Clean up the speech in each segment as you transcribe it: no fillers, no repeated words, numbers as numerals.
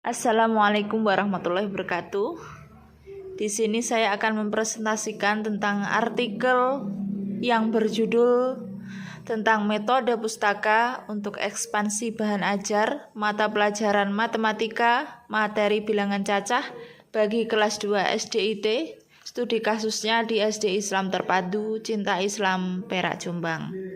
Assalamualaikum warahmatullahi wabarakatuh. Di sini saya akan mempresentasikan tentang artikel yang berjudul tentang metode pustaka untuk ekspansi bahan ajar mata pelajaran matematika materi bilangan cacah bagi kelas 2 SDIT, studi kasusnya di SD Islam Terpadu Cinta Islam Perak Jombang.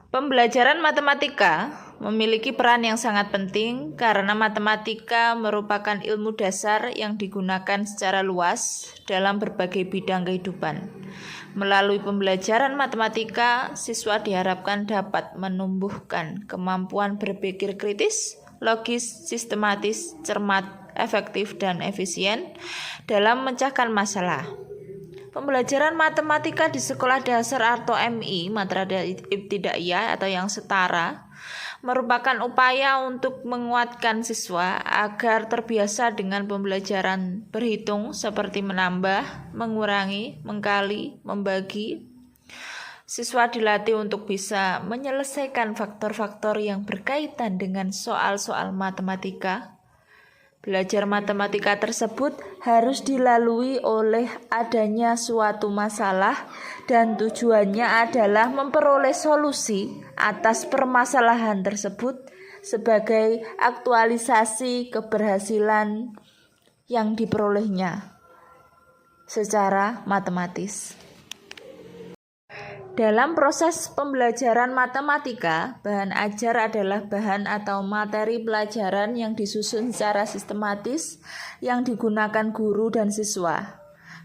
Pembelajaran matematika memiliki peran yang sangat penting karena matematika merupakan ilmu dasar yang digunakan secara luas dalam berbagai bidang kehidupan. Melalui pembelajaran matematika, siswa diharapkan dapat menumbuhkan kemampuan berpikir kritis, logis, sistematis, cermat, efektif, dan efisien dalam memecahkan masalah. Pembelajaran matematika di sekolah dasar atau MI, Madrasah Ibtidaiyah atau yang setara, merupakan upaya untuk menguatkan siswa agar terbiasa dengan pembelajaran berhitung seperti menambah, mengurangi, mengkali, membagi. Siswa dilatih untuk bisa menyelesaikan faktor-faktor yang berkaitan dengan soal-soal matematika. Belajar matematika tersebut harus dilalui oleh adanya suatu masalah dan tujuannya adalah memperoleh solusi atas permasalahan tersebut sebagai aktualisasi keberhasilan yang diperolehnya secara matematis. Dalam proses pembelajaran matematika, bahan ajar adalah bahan atau materi pelajaran yang disusun secara sistematis yang digunakan guru dan siswa.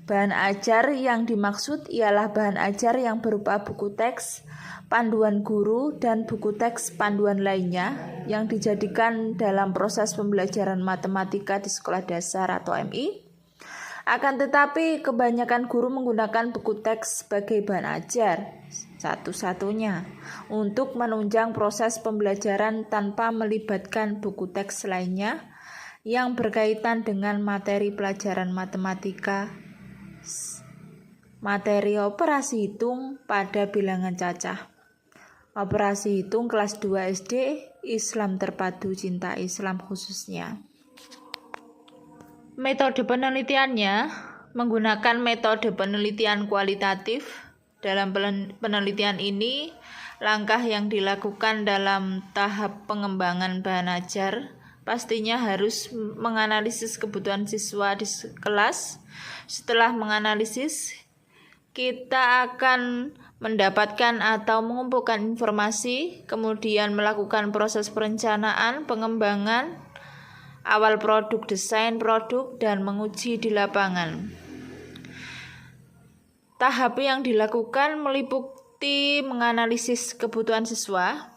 Bahan ajar yang dimaksud ialah bahan ajar yang berupa buku teks, panduan guru, dan buku teks panduan lainnya yang dijadikan dalam proses pembelajaran matematika di sekolah dasar atau MI. Akan tetapi kebanyakan guru menggunakan buku teks sebagai bahan ajar satu-satunya untuk menunjang proses pembelajaran tanpa melibatkan buku teks lainnya yang berkaitan dengan materi pelajaran matematika, materi operasi hitung pada bilangan cacah, operasi hitung kelas 2 SD Islam Terpadu Cinta Islam khususnya. Metode penelitiannya menggunakan metode penelitian kualitatif. Dalam penelitian ini, langkah yang dilakukan dalam tahap pengembangan bahan ajar pastinya harus menganalisis kebutuhan siswa di kelas. Setelah menganalisis, kita akan mendapatkan atau mengumpulkan informasi, kemudian melakukan proses perencanaan, pengembangan, awal produk, desain produk, dan menguji di lapangan. Tahap yang dilakukan meliputi menganalisis kebutuhan siswa.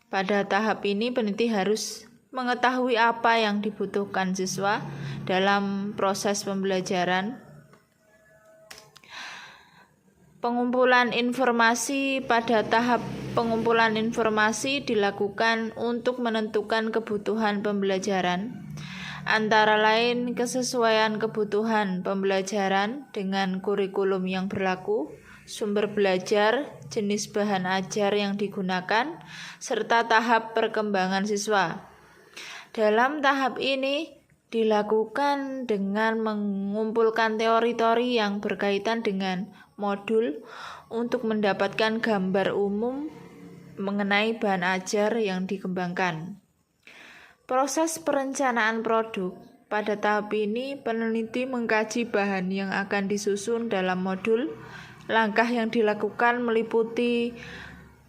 Pada tahap ini peneliti harus mengetahui apa yang dibutuhkan siswa dalam proses pembelajaran. Pengumpulan informasi. Pada tahap pengumpulan informasi dilakukan untuk menentukan kebutuhan pembelajaran, antara lain kesesuaian kebutuhan pembelajaran dengan kurikulum yang berlaku, sumber belajar, jenis bahan ajar yang digunakan, serta tahap perkembangan siswa. Dalam tahap ini dilakukan dengan mengumpulkan teori-teori yang berkaitan dengan modul untuk mendapatkan gambar umum mengenai bahan ajar yang dikembangkan. Proses perencanaan produk. Pada tahap ini, peneliti mengkaji bahan yang akan disusun dalam modul. Langkah yang dilakukan meliputi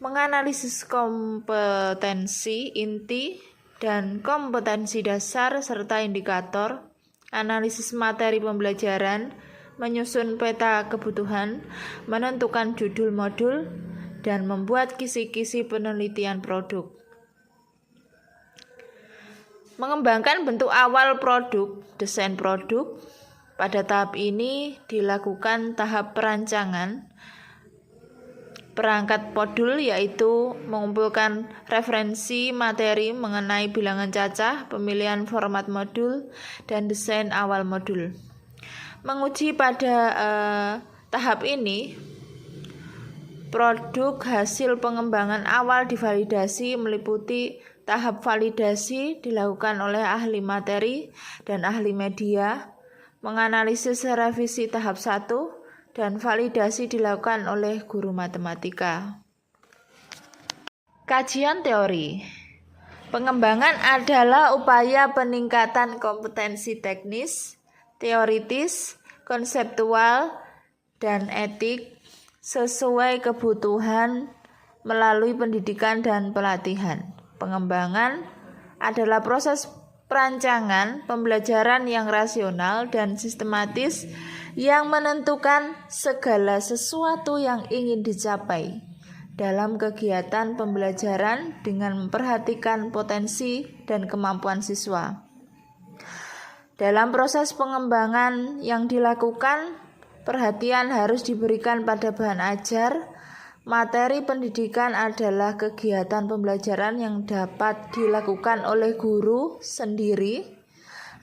menganalisis kompetensi inti dan kompetensi dasar serta indikator, analisis materi pembelajaran, menyusun peta kebutuhan, menentukan judul modul, dan membuat kisi-kisi penelitian produk. Mengembangkan bentuk awal produk, desain produk. Pada tahap ini dilakukan tahap perancangan perangkat modul, yaitu mengumpulkan referensi materi mengenai bilangan cacah, pemilihan format modul, dan desain awal modul. Menguji pada tahap ini, produk hasil pengembangan awal divalidasi meliputi Tahap validasi dilakukan oleh ahli materi dan ahli media, menganalisis revisi tahap 1, dan validasi dilakukan oleh guru matematika. Kajian teori. Pengembangan adalah upaya peningkatan kompetensi teknis, teoritis, konseptual, dan etik sesuai kebutuhan melalui pendidikan dan pelatihan. Pengembangan adalah proses perancangan pembelajaran yang rasional dan sistematis yang menentukan segala sesuatu yang ingin dicapai dalam kegiatan pembelajaran dengan memperhatikan potensi dan kemampuan siswa. Dalam proses pengembangan yang dilakukan, perhatian harus diberikan pada bahan ajar. Materi pendidikan adalah kegiatan pembelajaran yang dapat dilakukan oleh guru sendiri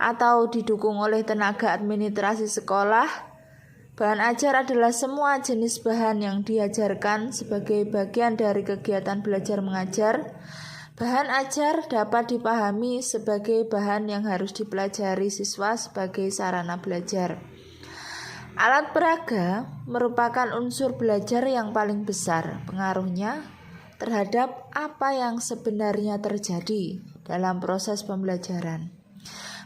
atau didukung oleh tenaga administrasi sekolah. Bahan ajar adalah semua jenis bahan yang diajarkan sebagai bagian dari kegiatan belajar mengajar. Bahan ajar dapat dipahami sebagai bahan yang harus dipelajari siswa sebagai sarana belajar. Alat peraga merupakan unsur belajar yang paling besar pengaruhnya terhadap apa yang sebenarnya terjadi dalam proses pembelajaran.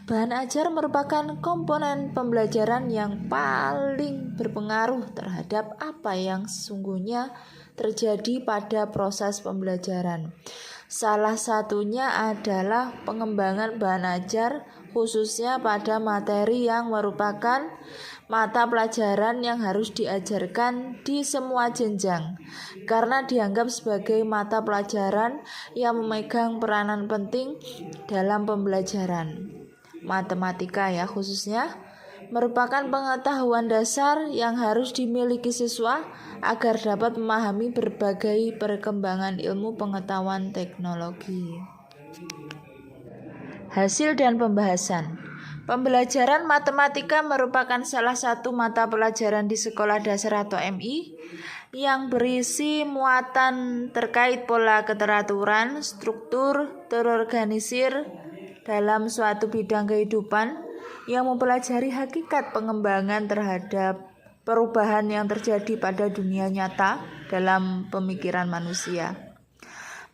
Bahan ajar merupakan komponen pembelajaran yang paling berpengaruh terhadap apa yang sesungguhnya terjadi pada proses pembelajaran. Salah satunya adalah pengembangan bahan ajar khususnya pada materi yang merupakan mata pelajaran yang harus diajarkan di semua jenjang karena dianggap sebagai mata pelajaran yang memegang peranan penting dalam pembelajaran. Matematika khususnya merupakan pengetahuan dasar yang harus dimiliki siswa agar dapat memahami berbagai perkembangan ilmu pengetahuan teknologi. Hasil dan pembahasan. Pembelajaran matematika merupakan salah satu mata pelajaran di sekolah dasar atau MI yang berisi muatan terkait pola keteraturan, struktur, terorganisir dalam suatu bidang kehidupan yang mempelajari hakikat pengembangan terhadap perubahan yang terjadi pada dunia nyata dalam pemikiran manusia.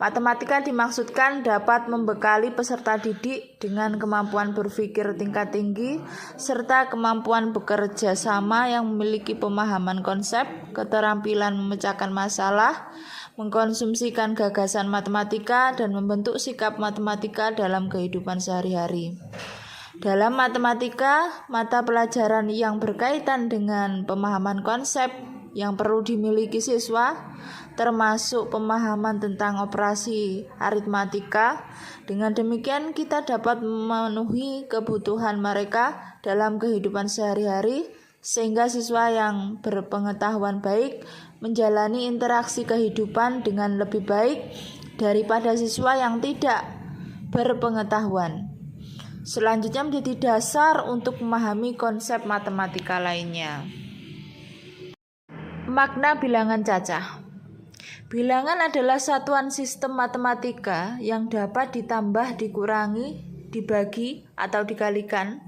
Matematika dimaksudkan dapat membekali peserta didik dengan kemampuan berpikir tingkat tinggi serta kemampuan bekerja sama yang memiliki pemahaman konsep, keterampilan memecahkan masalah, mengkonsumsikan gagasan matematika, dan membentuk sikap matematika dalam kehidupan sehari-hari. Dalam matematika, mata pelajaran yang berkaitan dengan pemahaman konsep yang perlu dimiliki siswa, termasuk pemahaman tentang operasi aritmatika. Dengan demikian, kita dapat memenuhi kebutuhan mereka dalam kehidupan sehari-hari, sehingga siswa yang berpengetahuan baik menjalani interaksi kehidupan dengan lebih baik daripada siswa yang tidak berpengetahuan. Selanjutnya menjadi dasar untuk memahami konsep matematika lainnya. Makna bilangan cacah. Bilangan adalah satuan sistem matematika yang dapat ditambah, dikurangi, dibagi, atau dikalikan,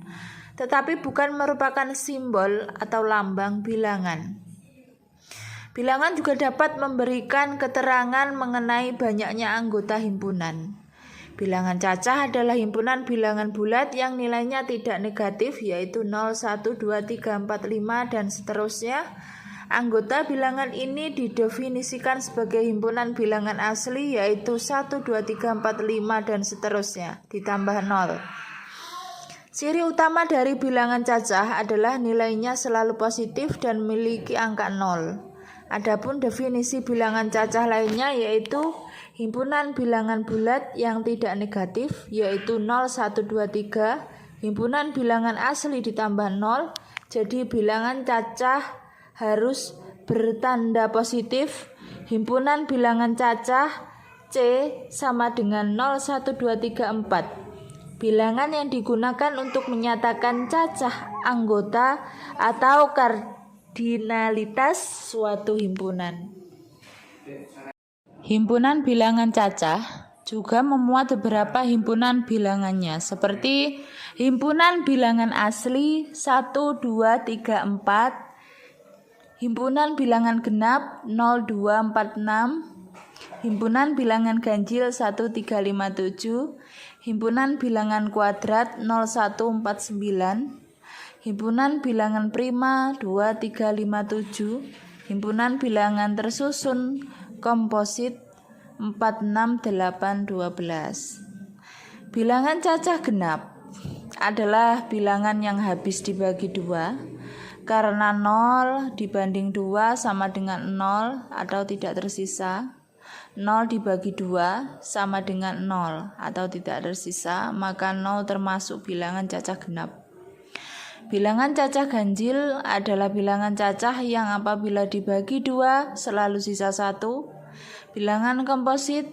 tetapi bukan merupakan simbol atau lambang bilangan. Bilangan juga dapat memberikan keterangan mengenai banyaknya anggota himpunan. Bilangan cacah adalah himpunan bilangan bulat yang nilainya tidak negatif, yaitu 0, 1, 2, 3, 4, 5, dan seterusnya. Anggota bilangan ini didefinisikan sebagai himpunan bilangan asli, yaitu 1, 2, 3, 4, 5, dan seterusnya, ditambah 0. Ciri utama dari bilangan cacah adalah nilainya selalu positif dan memiliki angka 0. Adapun definisi bilangan cacah lainnya yaitu himpunan bilangan bulat yang tidak negatif, yaitu 0, 1, 2, 3, himpunan bilangan asli ditambah 0, jadi bilangan cacah harus bertanda positif. Himpunan bilangan cacah C sama dengan 0, 1, 2, 3, 4. Bilangan yang digunakan untuk menyatakan cacah anggota atau kardinalitas suatu himpunan. Himpunan bilangan cacah juga memuat beberapa himpunan bilangannya, seperti himpunan bilangan asli 1, 2, 3, 4, himpunan bilangan genap 0, 2, 4, 6, himpunan bilangan ganjil 1, 3, 5, 7, himpunan bilangan kuadrat 0, 1, 4, 9, himpunan bilangan prima 2, 3, 5, 7, himpunan bilangan tersusun komposit 4, 6, 8, 12. Bilangan cacah genap adalah bilangan yang habis dibagi 2 karena 0 dibanding 2 sama dengan 0 atau tidak tersisa. 0 dibagi 2 sama dengan 0 atau tidak tersisa, maka 0 termasuk bilangan cacah genap. Bilangan cacah ganjil adalah bilangan cacah yang apabila dibagi 2 selalu sisa 1. Bilangan komposit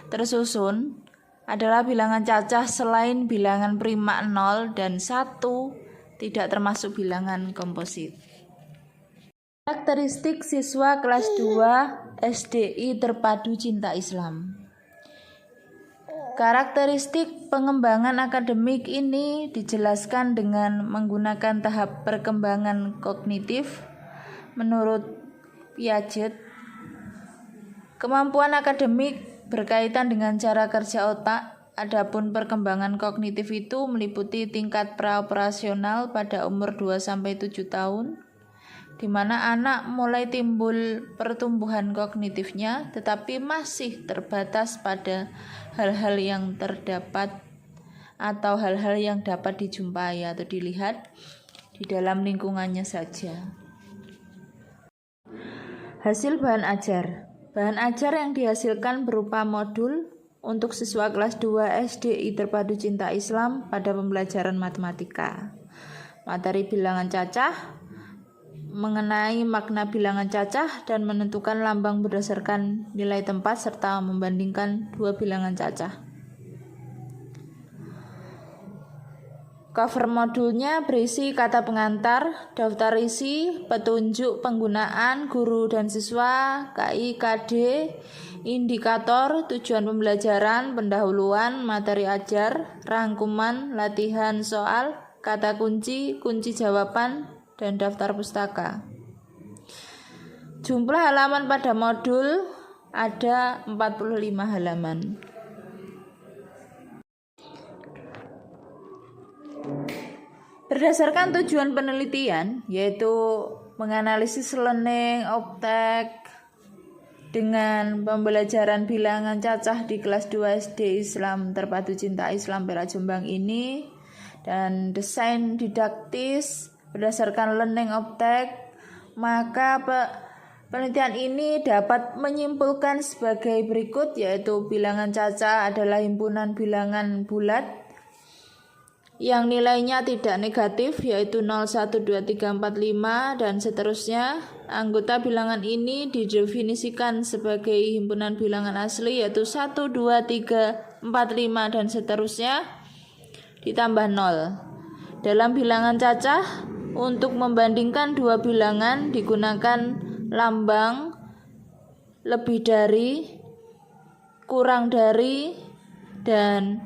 tersusun adalah bilangan cacah selain bilangan prima 0 dan 1 tidak termasuk bilangan komposit. Karakteristik siswa kelas 2 SDI Terpadu Cinta Islam. Karakteristik pengembangan akademik ini dijelaskan dengan menggunakan tahap perkembangan kognitif menurut Piaget. Kemampuan akademik berkaitan dengan cara kerja otak, adapun perkembangan kognitif itu meliputi tingkat praoperasional pada umur 2-7 tahun, di mana anak mulai timbul pertumbuhan kognitifnya tetapi masih terbatas pada hal-hal yang terdapat atau hal-hal yang dapat dijumpai atau dilihat di dalam lingkungannya saja. Hasil bahan ajar. Bahan ajar yang dihasilkan berupa modul untuk siswa kelas 2 SDI Terpadu Cinta Islam pada pembelajaran matematika. Materi bilangan cacah, mengenai makna bilangan cacah dan menentukan lambang berdasarkan nilai tempat serta membandingkan dua bilangan cacah. Cover modulnya berisi kata pengantar, daftar isi, petunjuk penggunaan guru dan siswa, KIKD, indikator, tujuan pembelajaran, pendahuluan, materi ajar, rangkuman, latihan soal, kata kunci, kunci jawaban, dan daftar pustaka. Jumlah halaman pada modul ada 45 halaman. Berdasarkan tujuan penelitian, yaitu menganalisis learning objek dengan pembelajaran bilangan cacah di kelas 2 SD Islam Terpadu Cinta Islam Perak Jombang ini, dan desain didaktis berdasarkan learning objek, maka penelitian ini dapat menyimpulkan sebagai berikut, yaitu bilangan cacah adalah himpunan bilangan bulat yang nilainya tidak negatif, yaitu 0, 1, 2, 3, 4, 5 dan seterusnya. Anggota bilangan ini didefinisikan sebagai himpunan bilangan asli, yaitu 1, 2, 3, 4, 5 dan seterusnya ditambah 0. Dalam bilangan cacah, untuk membandingkan dua bilangan digunakan lambang lebih dari, kurang dari, dan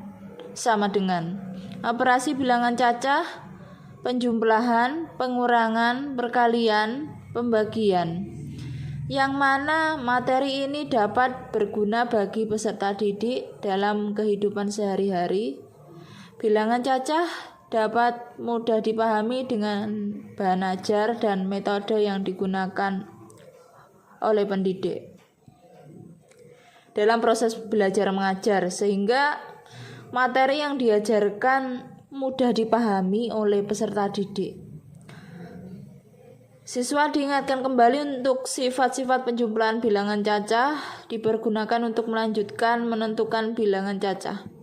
sama dengan. Operasi bilangan cacah, penjumlahan, pengurangan, perkalian, pembagian, yang mana materi ini dapat berguna bagi peserta didik dalam kehidupan sehari-hari. Bilangan cacah dapat mudah dipahami dengan bahan ajar dan metode yang digunakan oleh pendidik dalam proses belajar mengajar, sehingga materi yang diajarkan mudah dipahami oleh peserta didik. Siswa diingatkan kembali untuk sifat-sifat penjumlahan bilangan cacah dipergunakan untuk melanjutkan menentukan bilangan cacah.